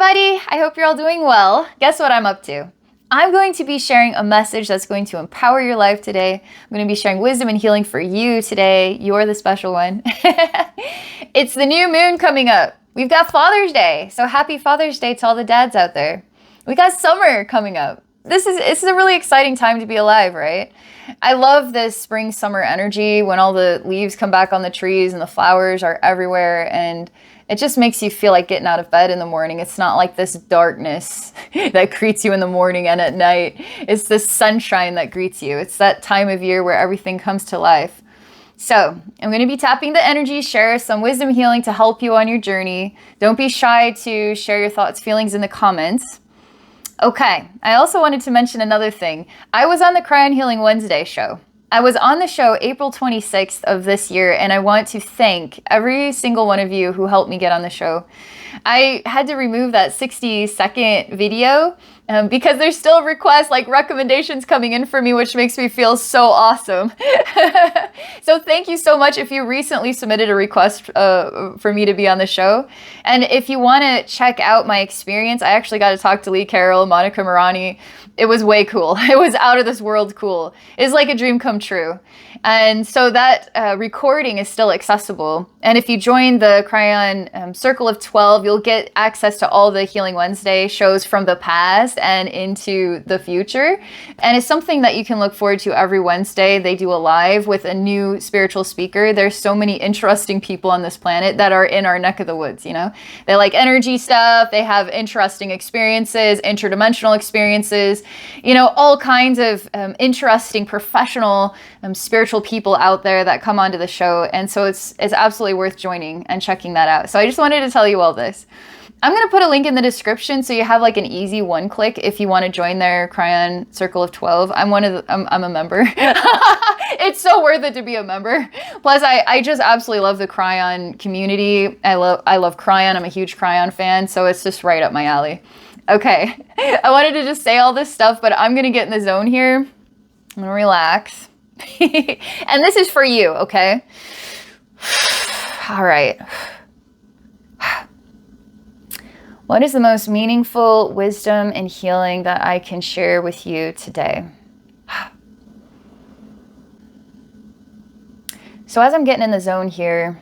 everybody, I hope you're all doing well. Guess what I'm up to? I'm going to be sharing a message that's going to empower your life today. I'm going to be sharing wisdom and healing for you today. You're the special one. It's the new moon coming up. We've got Father's Day. So happy Father's Day to all the dads out there. We got summer coming up. This is a really exciting time to be alive, right? I love this spring summer energy when all the leaves come back on the trees and the flowers are everywhere, and it just makes you feel like getting out of bed in the morning. It's not like this darkness that greets you in the morning and at night. It's this sunshine that greets you. It's that time of year where everything comes to life. So I'm going to be tapping the energy, share some wisdom healing to help you on your journey. Don't be shy to share your thoughts, feelings in the comments. Okay, I also wanted to mention another thing. I was on the Cry on Healing Wednesday show. I was on the show April 26th of this year, and I want to thank every single one of you who helped me get on the show. I had to remove that 60-second video because there's still requests, like recommendations coming in for me, which makes me feel so awesome. So thank you so much if you recently submitted a request for me to be on the show. And if you want to check out my experience, I actually got to talk to Lee Carroll, Monica Morani. It was way cool. It was out of this world cool. It's like a dream come true. And so that recording is still accessible. And if you join the Cry On Circle of 12, you'll get access to all the Healing Wednesday shows from the past and into the future. And it's something that you can look forward to every Wednesday. They do a live with a new spiritual speaker. There's so many interesting people on this planet that are in our neck of the woods, you know? They like energy stuff. They have interesting experiences, interdimensional experiences, you know, all kinds of interesting professional spiritual people out there that come onto the show. And so it's absolutely worth joining and checking that out. So I just wanted to tell you all this. I'm going to put a link in the description so you have like an easy one click if you want to join their Cry On Circle of 12. I'm a member. It's so worth it to be a member. Plus, I just absolutely love the Cry On community. I love Cry On. I'm a huge Cry On fan, so it's just right up my alley. Okay, I wanted to just say all this stuff, but I'm going to get in the zone here. I'm going to relax. And this is for you, okay? All right. What is the most meaningful wisdom and healing that I can share with you today? So as I'm getting in the zone here,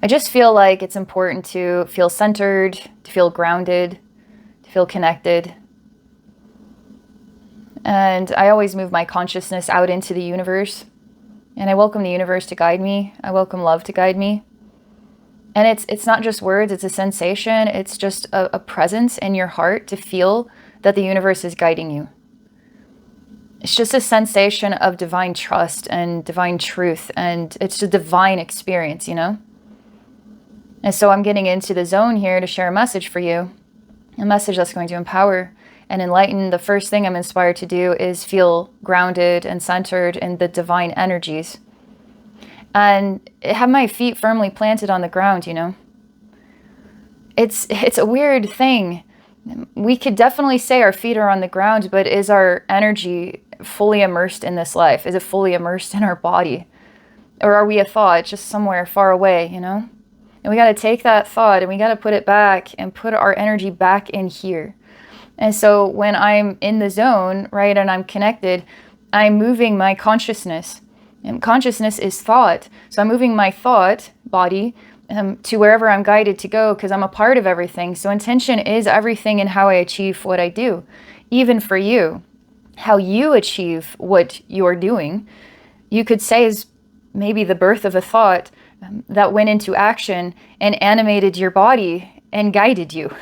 I just feel like it's important to feel centered, to feel grounded, to feel connected. And I always move my consciousness out into the universe. And I welcome the universe to guide me. I welcome love to guide me. And it's not just words, it's a sensation. It's just a presence in your heart to feel that the universe is guiding you. It's just a sensation of divine trust and divine truth. And it's a divine experience, you know? And so I'm getting into the zone here to share a message for you. A message that's going to empower and enlighten. The first thing I'm inspired to do is feel grounded and centered in the divine energies. And have my feet firmly planted on the ground, you know. It's a weird thing. We could definitely say our feet are on the ground, but is our energy fully immersed in this life? Is it fully immersed in our body? Or are we a thought just somewhere far away, you know? And we got to take that thought and we got to put it back and put our energy back in here. And so when I'm in the zone, right, and I'm connected, I'm moving my consciousness. And consciousness is thought. So I'm moving my thought body to wherever I'm guided to go because I'm a part of everything. So intention is everything in how I achieve what I do. Even for you, how you achieve what you're doing, you could say is maybe the birth of a thought that went into action and animated your body and guided you.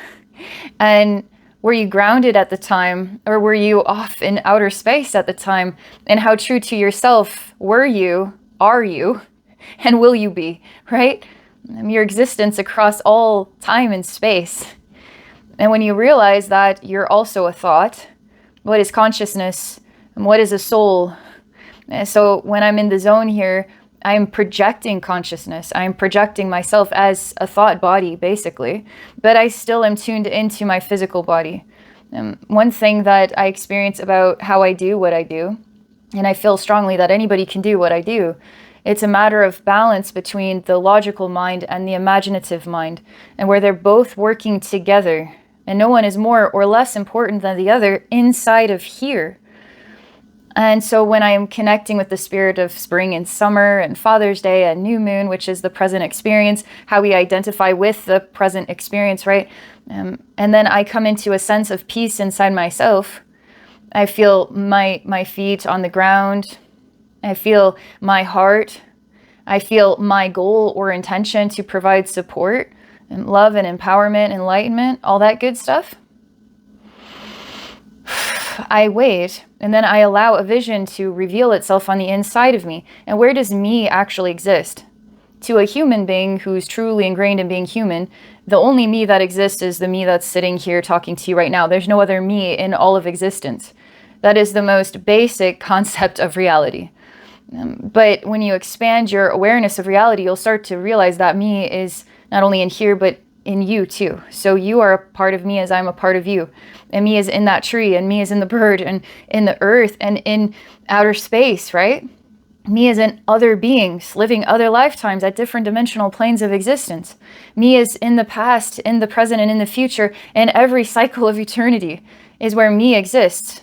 And were you grounded at the time, or were you off in outer space at the time? And how true to yourself were you, are you, and will you be, right? Your existence across all time and space. And when you realize that you're also a thought, what is consciousness, and what is a soul? And so when I'm in the zone here, I'm projecting consciousness. I'm projecting myself as a thought body, basically, but I still am tuned into my physical body. One thing that I experience about how I do what I do, and I feel strongly that anybody can do what I do, It's a matter of balance between the logical mind and the imaginative mind, and where they're both working together. And no one is more or less important than the other inside of here. And so when I am connecting with the spirit of spring and summer and Father's Day and new moon, which is the present experience, how we identify with the present experience, right? And then I come into a sense of peace inside myself. I feel my feet on the ground. I feel my heart. I feel my goal or intention to provide support and love and empowerment, enlightenment, all that good stuff. I wait, and then I allow a vision to reveal itself on the inside of me. And where does me actually exist? To a human being who's truly ingrained in being human, the only me that exists is the me that's sitting here talking to you right now. There's no other me in all of existence. That is the most basic concept of reality. But when you expand your awareness of reality, you'll start to realize that me is not only in here, but in you too. So you are a part of me as I'm a part of you. And me is in that tree, and me is in the bird, and in the earth, and in outer space, right? Me is in other beings, living other lifetimes at different dimensional planes of existence. Me is in the past, in the present, and in the future, and every cycle of eternity is where me exists.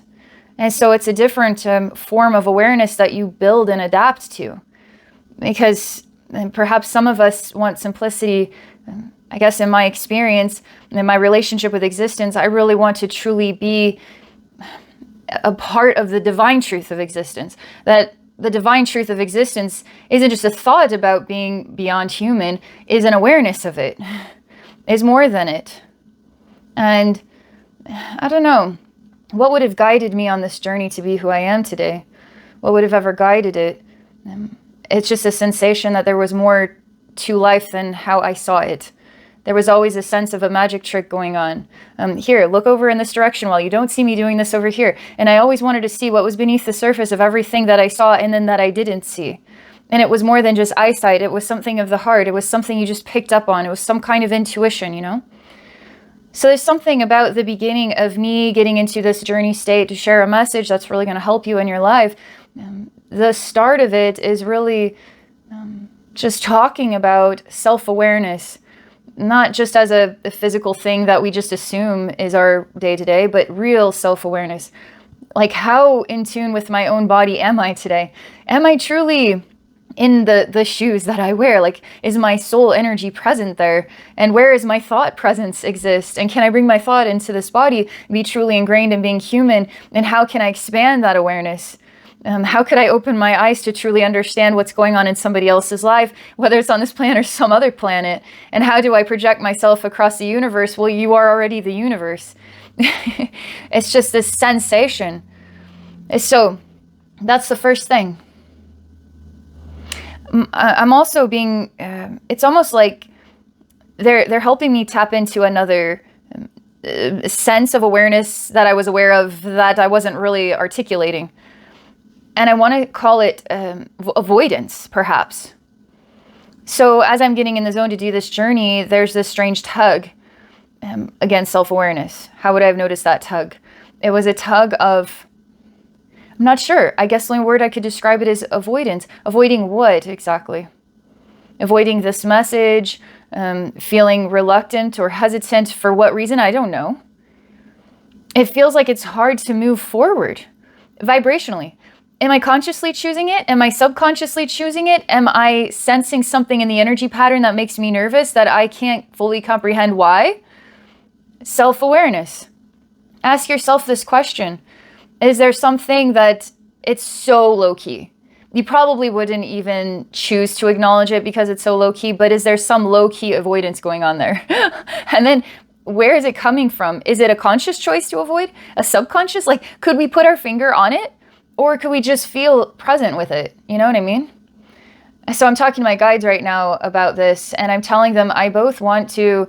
And so it's a different form of awareness that you build and adapt to. Because perhaps some of us want simplicity. I guess in my experience, in my relationship with existence, I really want to truly be a part of the divine truth of existence. That the divine truth of existence isn't just a thought about being beyond human, is an awareness of it, is more than it. And I don't know, what would have guided me on this journey to be who I am today? What would have ever guided it? It's just a sensation that there was more to life than how I saw it. There was always a sense of a magic trick going on. Here, look over in this direction while you don't see me doing this over here. And I always wanted to see what was beneath the surface of everything that I saw and then that I didn't see. And it was more than just eyesight. It was something of the heart. It was something you just picked up on. It was some kind of intuition, you know? So there's something about the beginning of me getting into this journey state to share a message that's really going to help you in your life. The start of it is really just talking about self-awareness. Not just as a physical thing that we just assume is our day-to-day, but real self-awareness. Like, how in tune with my own body am I today? Am I truly in the shoes that I wear? Like, is my soul energy present there? And where is my thought presence exist? And can I bring my thought into this body, be truly ingrained in being human? And how can I expand that awareness? How could I open my eyes to truly understand what's going on in somebody else's life, whether it's on this planet or some other planet? And how do I project myself across the universe? Well, you are already the universe. It's just this sensation. So that's the first thing. I'm also being, it's almost like they're helping me tap into another sense of awareness that I was aware of that I wasn't really articulating. And I want to call it avoidance, perhaps. So as I'm getting in the zone to do this journey, there's this strange tug against self-awareness. How would I have noticed that tug? It was a tug of, I'm not sure. I guess the only word I could describe it is avoidance. Avoiding what exactly? Avoiding this message, feeling reluctant or hesitant for what reason? I don't know. It feels like it's hard to move forward vibrationally. Am I consciously choosing it? Am I subconsciously choosing it? Am I sensing something in the energy pattern that makes me nervous that I can't fully comprehend why? Self-awareness. Ask yourself this question. Is there something that it's so low-key? You probably wouldn't even choose to acknowledge it because it's so low-key, but is there some low-key avoidance going on there? And then where is it coming from? Is it a conscious choice to avoid? A subconscious? Like, could we put our finger on it? Or could we just feel present with it? You know what I mean? So I'm talking to my guides right now about this, and I'm telling them I both want to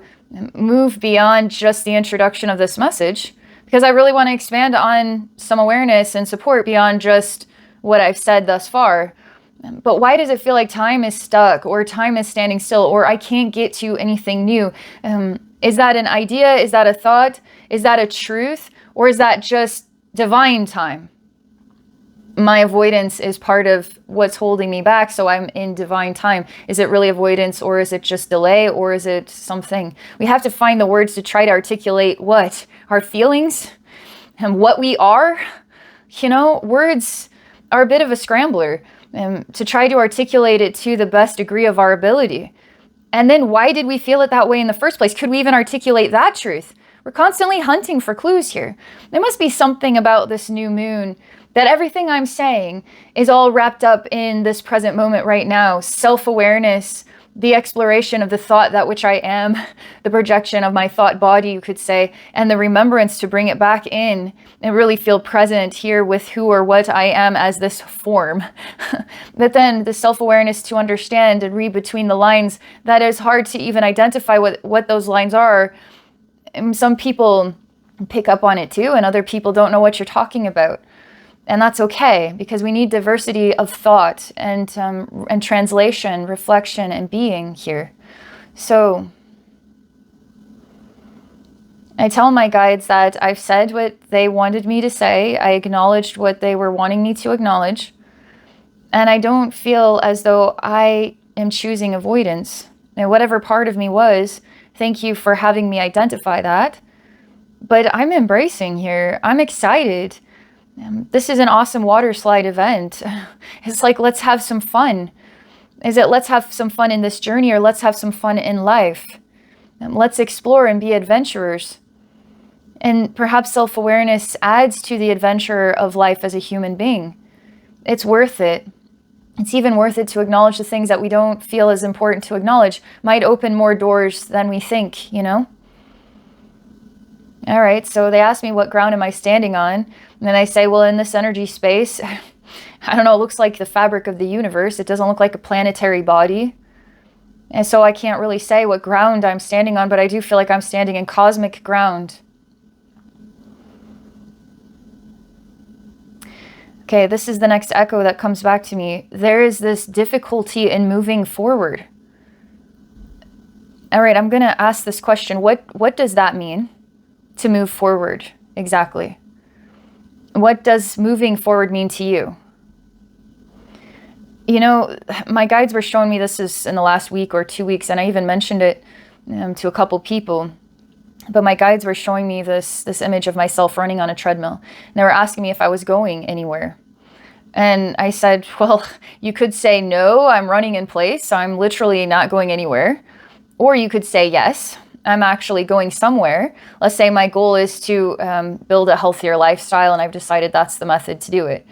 move beyond just the introduction of this message, because I really want to expand on some awareness and support beyond just what I've said thus far. But why does it feel like time is stuck, or time is standing still, or I can't get to anything new? Is that an idea? Is that a thought? Is that a truth? Or is that just divine time? my avoidance is part of what's holding me back. So I'm in divine time. Is it really avoidance, or is it just delay, or is it something? We have to find the words to try to articulate what? Our feelings and what we are. You know, words are a bit of a scrambler, to try to articulate it to the best degree of our ability. And then why did we feel it that way in the first place? Could we even articulate that truth? We're constantly hunting for clues here. There must be something about this new moon that everything I'm saying is all wrapped up in this present moment right now. Self-awareness, the exploration of the thought, that which I am, the projection of my thought body, you could say, and the remembrance to bring it back in and really feel present here with who or what I am as this form. But then the self-awareness to understand and read between the lines, that is hard to even identify what those lines are. And some people pick up on it too, and other people don't know what you're talking about. And that's okay, because we need diversity of thought and translation, reflection, and being here. So I tell my guides that I've said what they wanted me to say. I acknowledged what they were wanting me to acknowledge. And I don't feel as though I am choosing avoidance. And whatever part of me was, thank you for having me identify that. But I'm embracing here. I'm excited. This is an awesome water slide event. It's like, let's have some fun. Is it let's have some fun in this journey, or let's have some fun in life? Let's explore and be adventurers. And perhaps self-awareness adds to the adventure of life as a human being. It's worth it. It's even worth it to acknowledge the things that we don't feel as important to acknowledge. Might open more doors than we think, you know? All right, so they asked me what ground am I standing on? And then I say, well, in this energy space, I don't know, it looks like the fabric of the universe. It doesn't look like a planetary body. And so I can't really say what ground I'm standing on, but I do feel like I'm standing in cosmic ground. Okay, this is the next echo that comes back to me. There is this difficulty in moving forward. All right, I'm going to ask this question. What does that mean? To move forward, exactly. What does moving forward mean to you? You know, my guides were showing me this is in the last week or 2 weeks, and I even mentioned it to a couple people. But my guides were showing me this image of myself running on a treadmill. And they were asking me if I was going anywhere. And I said, well, you could say, no, I'm running in place, so I'm literally not going anywhere. Or you could say, yes, I'm actually going somewhere. Let's say my goal is to build a healthier lifestyle, and I've decided that's the method to do it.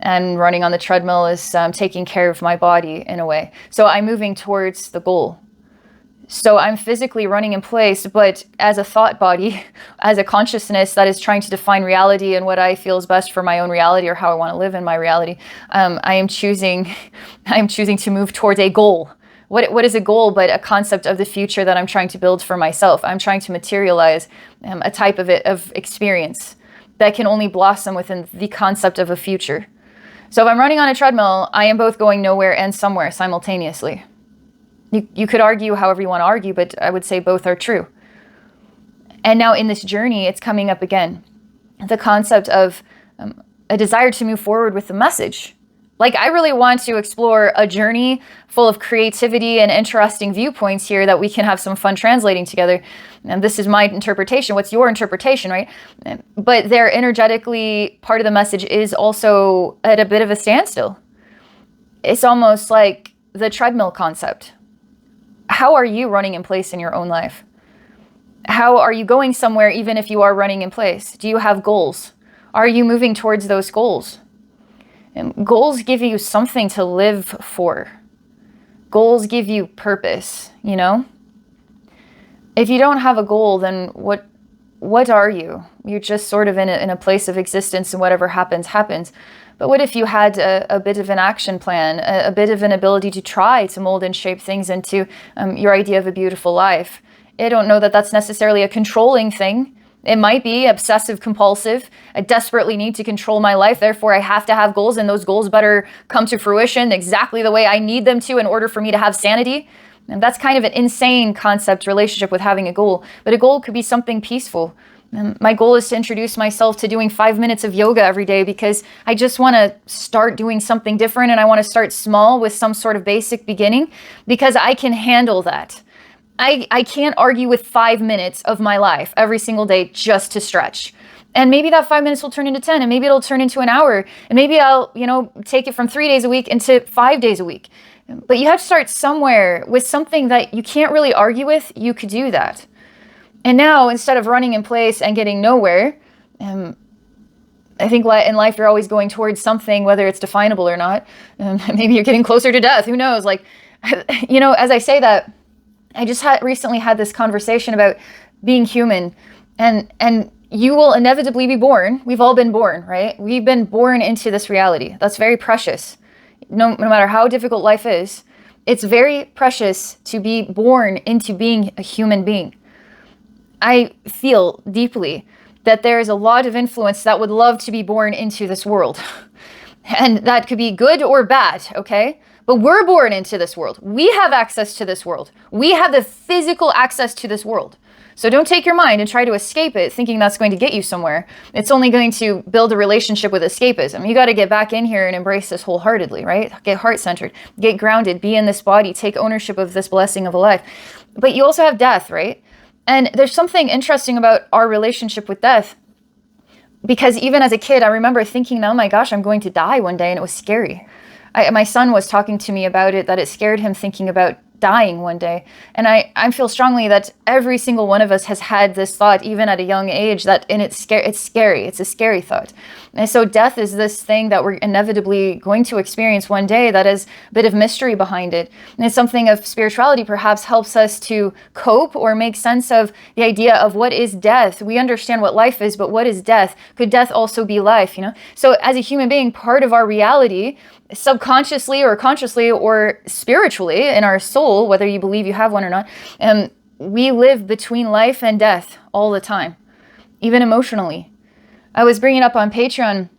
And running on the treadmill is taking care of my body in a way. So I'm moving towards the goal. So I'm physically running in place, but as a thought body, as a consciousness that is trying to define reality and what I feel is best for my own reality, or how I want to live in my reality, I am choosing to move towards a goal. What is a goal but a concept of the future that I'm trying to build for myself? I'm trying to materialize a type of experience that can only blossom within the concept of a future. So if I'm running on a treadmill, I am both going nowhere and somewhere simultaneously. You could argue however you want to argue, but I would say both are true. And now in this journey, it's coming up again. The concept of a desire to move forward with the message. Like, I really want to explore a journey full of creativity and interesting viewpoints here that we can have some fun translating together. And this is my interpretation. What's your interpretation, right? But there, energetically, part of the message is also at a bit of a standstill. It's almost like the treadmill concept. How are you running in place in your own life? How are you going somewhere even if you are running in place? Do you have goals? Are you moving towards those goals? And goals give you something to live for. Goals give you purpose, you know? If you don't have a goal, then what are you? You're just sort of in a place of existence, and whatever happens, happens. But what if you had a bit of an action plan, a bit of an ability to try to mold and shape things into your idea of a beautiful life? I don't know that that's necessarily a controlling thing. It might be obsessive compulsive. I desperately need to control my life. Therefore, I have to have goals, and those goals better come to fruition exactly the way I need them to in order for me to have sanity. And that's kind of an insane concept relationship with having a goal. But a goal could be something peaceful. My goal is to introduce myself to doing 5 minutes of yoga every day because I just want to start doing something different, and I want to start small with some sort of basic beginning because I can handle that. I can't argue with 5 minutes of my life every single day just to stretch. And maybe that 5 minutes will turn into 10, and maybe it'll turn into an hour, and maybe I'll, take it from 3 days a week into 5 days a week. But you have to start somewhere with something that you can't really argue with. You could do that. And now, instead of running in place and getting nowhere, I think in life you're always going towards something, whether it's definable or not. Maybe you're getting closer to death. Who knows? As I say that, I just recently had this conversation about being human, and you will inevitably be born. We've all been born, right? We've been born into this reality. That's very precious. No matter how difficult life is, it's very precious to be born into being a human being. I feel deeply that there is a lot of influence that would love to be born into this world. And that could be good or bad, okay? But we're born into this world. We have access to this world. We have the physical access to this world. So don't take your mind and try to escape it thinking that's going to get you somewhere. It's only going to build a relationship with escapism. You got to get back in here and embrace this wholeheartedly, right? Get heart-centered, get grounded, be in this body, take ownership of this blessing of a life. But you also have death, right? And there's something interesting about our relationship with death, because even as a kid, I remember thinking, oh my gosh, I'm going to die one day, and it was scary. My son was talking to me about it, that it scared him thinking about dying one day. And I feel strongly that every single one of us has had this thought, even at a young age, and it's scary. It's a scary thought. And so death is this thing that we're inevitably going to experience one day that has a bit of mystery behind it. And it's something of spirituality perhaps helps us to cope or make sense of the idea of what is death. We understand what life is, but what is death? Could death also be life, So as a human being, part of our reality, subconsciously or consciously or spiritually in our soul, whether you believe you have one or not, we live between life and death all the time, even emotionally. I was bringing up on Patreon,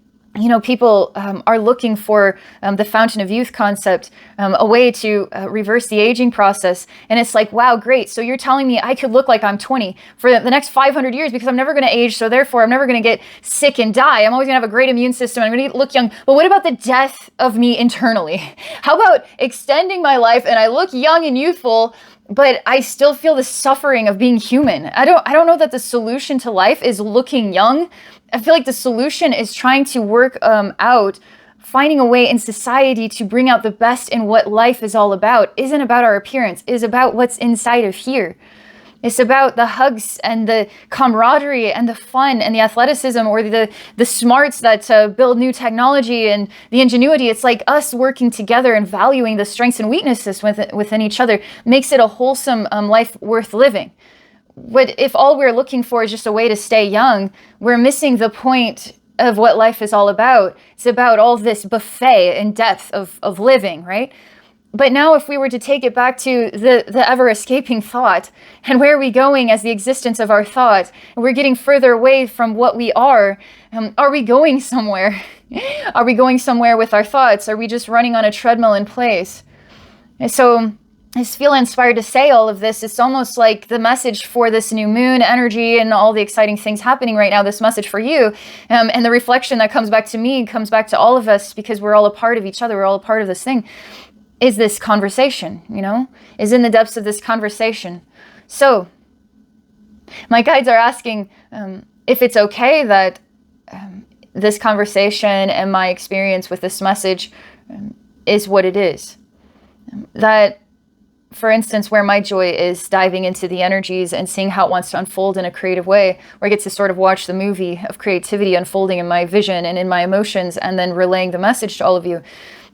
people are looking for the fountain of youth concept, a way to reverse the aging process. And it's like, wow, great. So you're telling me I could look like I'm 20 for the next 500 years because I'm never going to age. So therefore, I'm never going to get sick and die. I'm always going to have a great immune system. I'm going to look young. But what about the death of me internally? How about extending my life and I look young and youthful, but I still feel the suffering of being human? I don't know that the solution to life is looking young. I feel like the solution is trying to work out, finding a way in society to bring out the best in what life is all about. Isn't about our appearance, is about what's inside of here. It's about the hugs and the camaraderie and the fun and the athleticism, or the smarts that build new technology and the ingenuity. It's like us working together and valuing the strengths and weaknesses within each other makes it a wholesome life worth living. But if all we're looking for is just a way to stay young, we're missing the point of what life is all about. It's about all this buffet and depth of living, right? But now if we were to take it back to the ever-escaping thought, and where are we going as the existence of our thought? And we're getting further away from what we are. Are we going somewhere? Are we going somewhere with our thoughts? Are we just running on a treadmill in place? And so I just feel inspired to say all of this. It's almost like the message for this new moon energy and all the exciting things happening right now, this message for you. And the reflection that comes back to me, comes back to all of us, because we're all a part of each other. We're all a part of this thing. Is this conversation, is in the depths of this conversation. So my guides are asking if it's okay that this conversation and my experience with this message is what it is. That, for instance, where my joy is diving into the energies and seeing how it wants to unfold in a creative way, where I get to sort of watch the movie of creativity unfolding in my vision and in my emotions, and then relaying the message to all of you.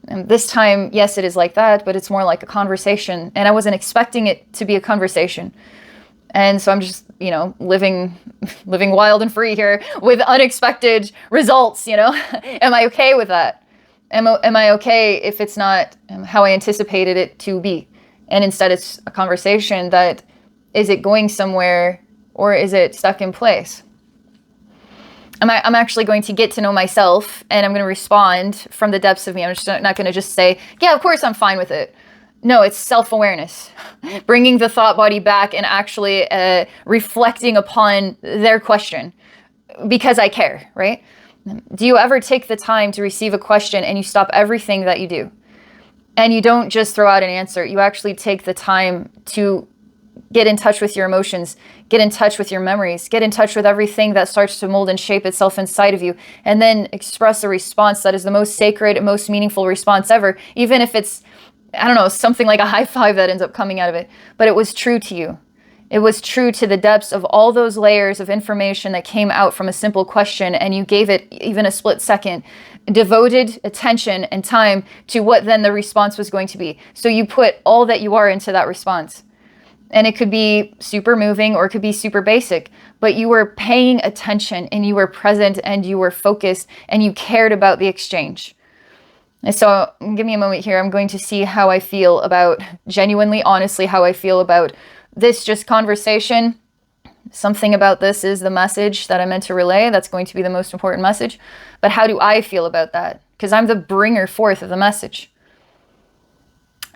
And this time, yes, it is like that, but it's more like a conversation. And I wasn't expecting it to be a conversation. And so I'm just, living wild and free here with unexpected results, Am I okay with that? Am I okay if it's not how I anticipated it to be? And instead it's a conversation that, is it going somewhere or is it stuck in place? I'm actually going to get to know myself, and I'm going to respond from the depths of me. I'm just not going to just say, yeah, of course I'm fine with it. No, it's self-awareness. Bringing the thought body back and actually reflecting upon their question because I care, right? Do you ever take the time to receive a question and you stop everything that you do? And you don't just throw out an answer. You actually take the time to get in touch with your emotions, get in touch with your memories, get in touch with everything that starts to mold and shape itself inside of you, and then express a response that is the most sacred and most meaningful response ever, even if it's, I don't know, something like a high five that ends up coming out of it. But it was true to you. It was true to the depths of all those layers of information that came out from a simple question, and you gave it even a split second, devoted attention and time to what then the response was going to be. So you put all that you are into that response. And it could be super moving or it could be super basic, but you were paying attention and you were present and you were focused and you cared about the exchange. And so give me a moment here. I'm going to see how I feel about, genuinely, honestly, how I feel about this just conversation. Something about this is the message that I meant to relay. That's going to be the most important message. But how do I feel about that? Because I'm the bringer forth of the message.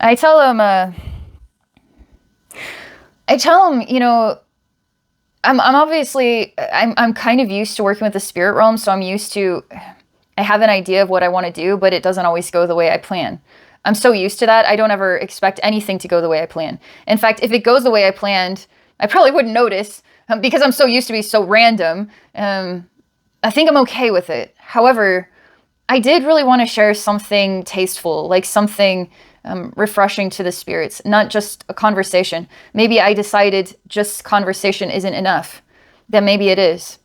I tell them, you know, I'm obviously, I'm kind of used to working with the spirit realm. So I'm used to, I have an idea of what I want to do, but it doesn't always go the way I plan. I'm so used to that. I don't ever expect anything to go the way I plan. In fact, if it goes the way I planned, I probably wouldn't notice because I'm so used to be so random. I think I'm okay with it. However, I did really want to share something tasteful, like something refreshing to the spirits, not just a conversation. Maybe I decided just conversation isn't enough. Then maybe it is.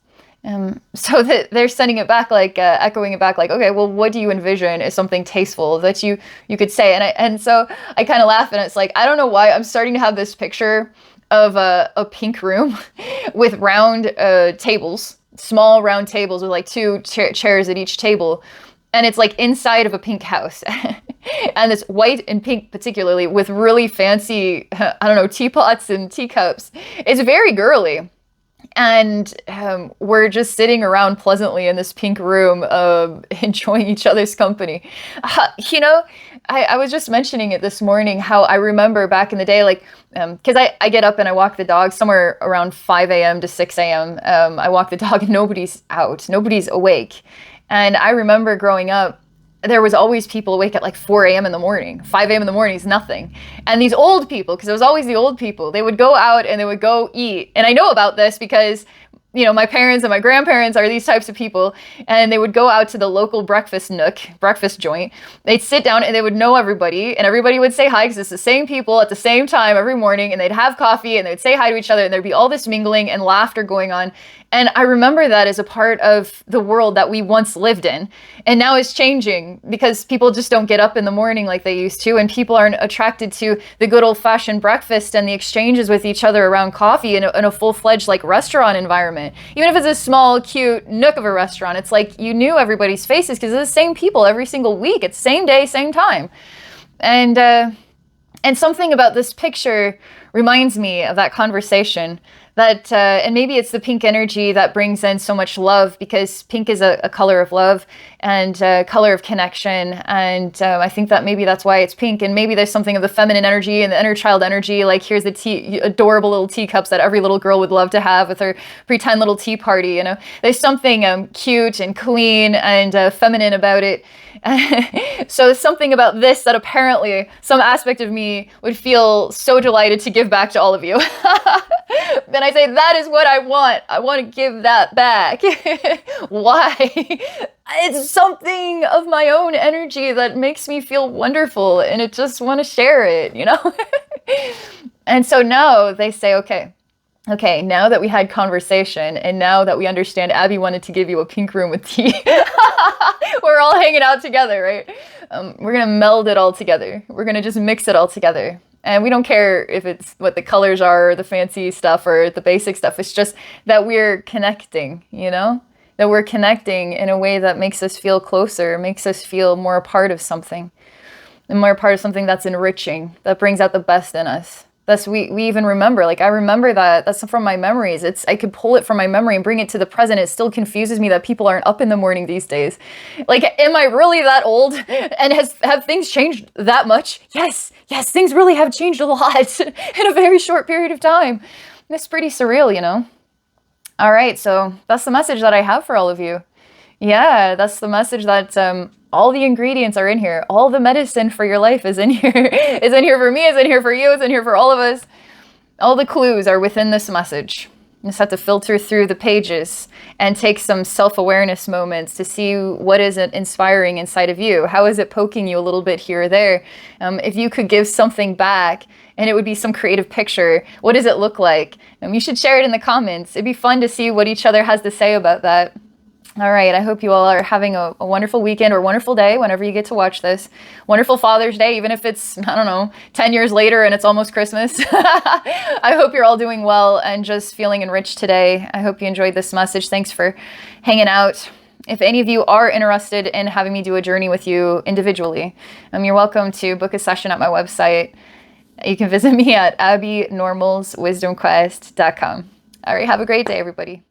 So that they're sending it back, like echoing it back, like, okay, well, what do you envision as something tasteful that you could say? And so I kind of laugh, and it's like, I don't know why I'm starting to have this picture of a pink room with round tables, small round tables with like two chairs at each table. And it's like inside of a pink house. And it's white and pink particularly with really fancy, I don't know, teapots and teacups. It's very girly. And we're just sitting around pleasantly in this pink room, enjoying each other's company. You know, I was just mentioning it this morning, how I remember back in the day, like, because I get up and I walk the dog somewhere around 5 a.m. to 6 a.m. I walk the dog and nobody's out, nobody's awake. And I remember growing up, there was always people awake at like 4 a.m. in the morning. 5 a.m. in the morning is nothing. And these old people, because it was always the old people, they would go out and they would go eat. And I know about this because, you know, my parents and my grandparents are these types of people. And they would go out to the local breakfast nook, breakfast joint. They'd sit down and they would know everybody. And everybody would say hi because it's the same people at the same time every morning. And they'd have coffee and they'd say hi to each other. And there'd be all this mingling and laughter going on. And I remember that as a part of the world that we once lived in. And now it's changing because people just don't get up in the morning like they used to. And people aren't attracted to the good old-fashioned breakfast and the exchanges with each other around coffee in a full-fledged like restaurant environment. Even if it's a small, cute nook of a restaurant, it's like you knew everybody's faces because it's the same people every single week. It's same day, same time. And something about this picture reminds me of that conversation. That and maybe it's the pink energy that brings in so much love, because pink is a color of love and a color of connection. And I think that maybe that's why it's pink. And maybe there's something of the feminine energy and the inner child energy. Like here's the adorable little teacups that every little girl would love to have with her pretend little tea party. You know, there's something cute and clean and feminine about it. So something about this that apparently some aspect of me would feel so delighted to give back to all of you. Then I say, that is what I want. I want to give that back. Why? It's something of my own energy that makes me feel wonderful, and I just want to share it, you know? And so now they say, okay, now that we had conversation and now that we understand Abby wanted to give you a pink room with tea, we're all hanging out together, right? We're going to meld it all together. We're going to just mix it all together. And we don't care if it's what the colors are or the fancy stuff or the basic stuff. It's just that we're connecting, you know? That we're connecting in a way that makes us feel closer, makes us feel more a part of something. And more a part of something that's enriching, that brings out the best in us. Thus, we even remember, like, I remember that. That's from my memories. I could pull it from my memory and bring it to the present. It still confuses me that people aren't up in the morning these days. Like, am I really that old? And have things changed that much? Yes, things really have changed a lot in a very short period of time. It's pretty surreal, you know? All right, so that's the message that I have for all of you. Yeah, that's the message that all the ingredients are in here. All the medicine for your life is in here. It's in here for me, it's in here for you, it's in here for all of us. All the clues are within this message. You just have to filter through the pages and take some self-awareness moments to see what is inspiring inside of you. How is it poking you a little bit here or there? If you could give something back and it would be some creative picture, what does it look like? You should share it in the comments. It'd be fun to see what each other has to say about that. All right, I hope you all are having a wonderful weekend or wonderful day whenever you get to watch this. Wonderful Father's Day, even if it's, I don't know, 10 years later and it's almost Christmas. I hope you're all doing well and just feeling enriched today. I hope you enjoyed this message. Thanks for hanging out. If any of you are interested in having me do a journey with you individually, you're welcome to book a session at my website. You can visit me at abbeynormalswisdomquest.com. All right, have a great day, everybody.